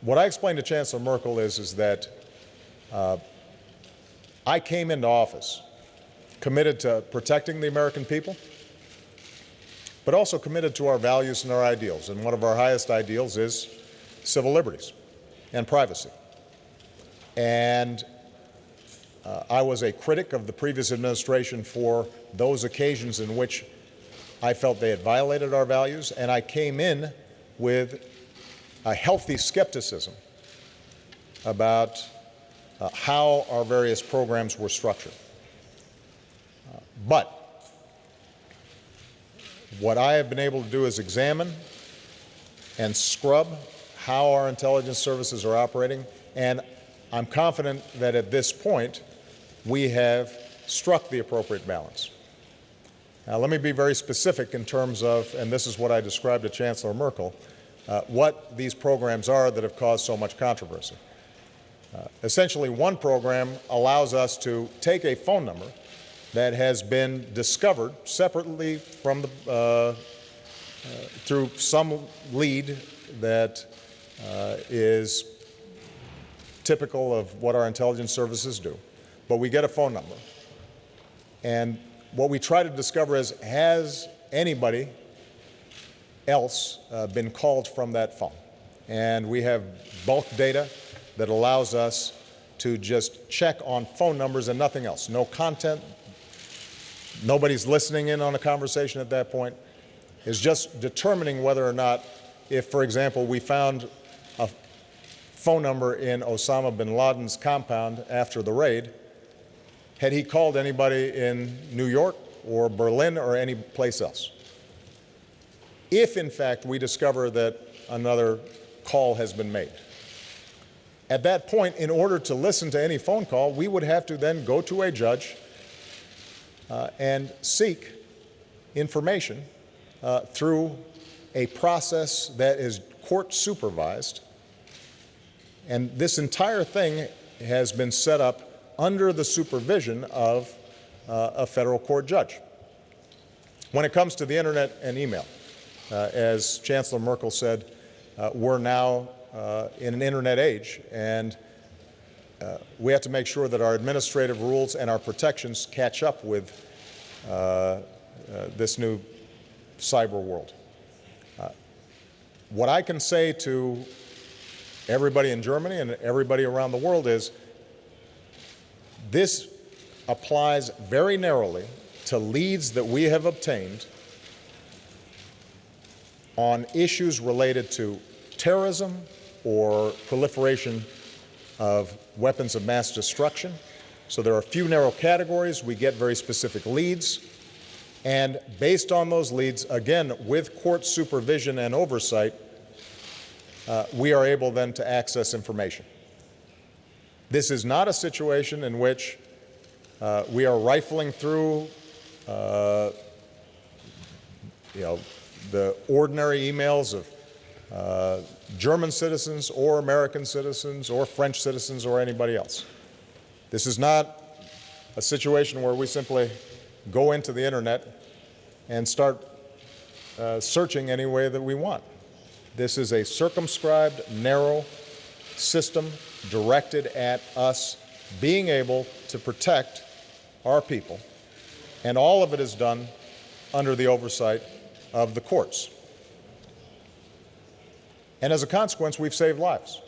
What I explained to Chancellor Merkel is that I came into office committed to protecting the American people, but also committed to our values and our ideals. And one of our highest ideals is civil liberties and privacy. And I was a critic of the previous administration for those occasions in which I felt they had violated our values, and I came in with a healthy skepticism about how our various programs were structured. But what I have been able to do is examine and scrub how our intelligence services are operating, and I'm confident that at this point we have struck the appropriate balance. Now, let me be very specific in terms of, and this is what I described to Chancellor Merkel, what these programs are that have caused so much controversy. Essentially, one program allows us to take a phone number that has been discovered separately from the, through some lead that is typical of what our intelligence services do. But we get a phone number, and what we try to discover is, has anybody else been called from that phone? And we have bulk data that allows us to just check on phone numbers and nothing else. No content, nobody's listening in on a conversation at that point. It's just determining whether or not, if, for example, we found a phone number in Osama bin Laden's compound after the raid, had he called anybody in New York or Berlin or any place else? If, in fact, we discover that another call has been made, at that point, in order to listen to any phone call, we would have to then go to a judge and seek information through a process that is court supervised. And this entire thing has been set up under the supervision of a federal court judge. When it comes to the internet and email, as Chancellor Merkel said, we're now in an internet age, and we have to make sure that our administrative rules and our protections catch up with this new cyber world. What I can say to everybody in Germany and everybody around the world is, this applies very narrowly to leads that we have obtained on issues related to terrorism or proliferation of weapons of mass destruction. So there are a few narrow categories. We get very specific leads. And based on those leads, again, with court supervision and oversight, we are able then to access information. This is not a situation in which we are rifling through the ordinary emails of German citizens or American citizens or French citizens or anybody else. This is not a situation where we simply go into the internet and start searching any way that we want. This is a circumscribed, narrow system directed at us being able to protect our people, and all of it is done under the oversight of the courts. And as a consequence, we've saved lives.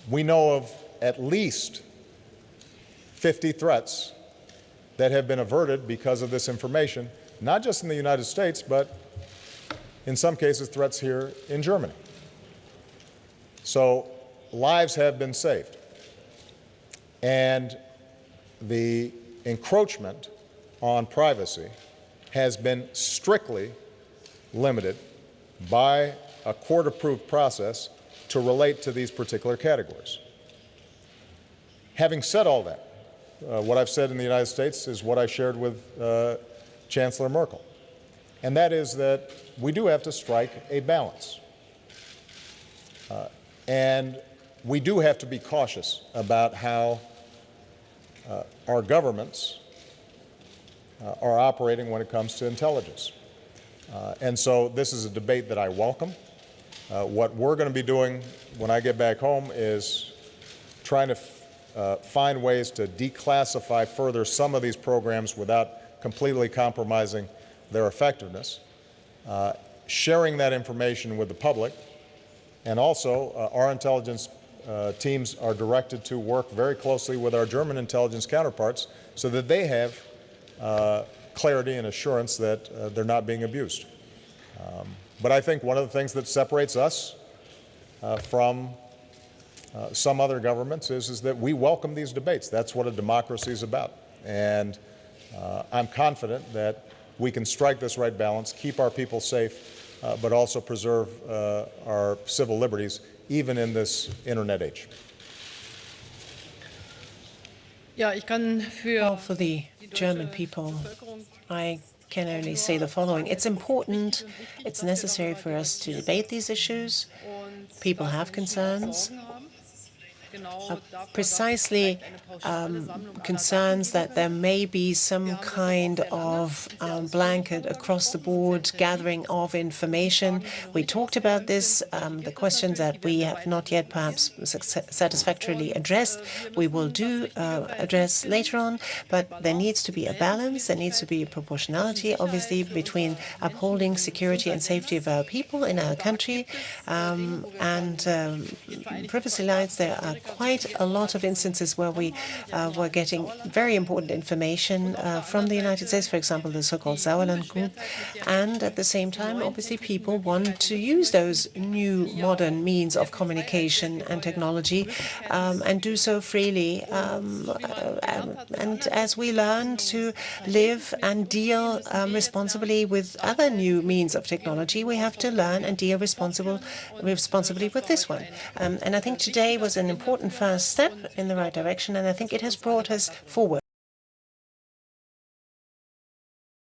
We know of at least 50 threats that have been averted because of this information, not just in the United States, but in some cases threats here in Germany. So lives have been saved. And the encroachment on privacy has been strictly limited by a court-approved process to relate to these particular categories. Having said all that, what I've said in the United States is what I shared with Chancellor Merkel, and that is that we do have to strike a balance. And we do have to be cautious about how our governments are operating when it comes to intelligence. And so this is a debate that I welcome. What we're going to be doing when I get back home is trying to find ways to declassify further some of these programs without completely compromising their effectiveness, sharing that information with the public, and also our intelligence teams are directed to work very closely with our German intelligence counterparts so that they have clarity and assurance that they're not being abused. But I think one of the things that separates us from some other governments is that we welcome these debates. That's what a democracy is about. And I'm confident that we can strike this right balance, keep our people safe, but also preserve our civil liberties, even in this internet age. Well, for the German people, I can only say the following. It's important, it's necessary for us to debate these issues. People have concerns. Precisely concerns that there may be some kind of blanket across-the-board gathering of information. We talked about this, the questions that we have not yet perhaps satisfactorily addressed, we will address later on, but there needs to be a balance, there needs to be a proportionality, obviously, between upholding security and safety of our people in our country and privacy rights. There are quite a lot of instances where we were getting very important information from the United States, for example, the so-called Sauerland group. And at the same time, obviously, people want to use those new modern means of communication and technology and do so freely. And as we learn to live and deal responsibly with other new means of technology, we have to learn and deal responsibly with this one. And I think today was an important first step in the right direction, and I think it has brought us forward.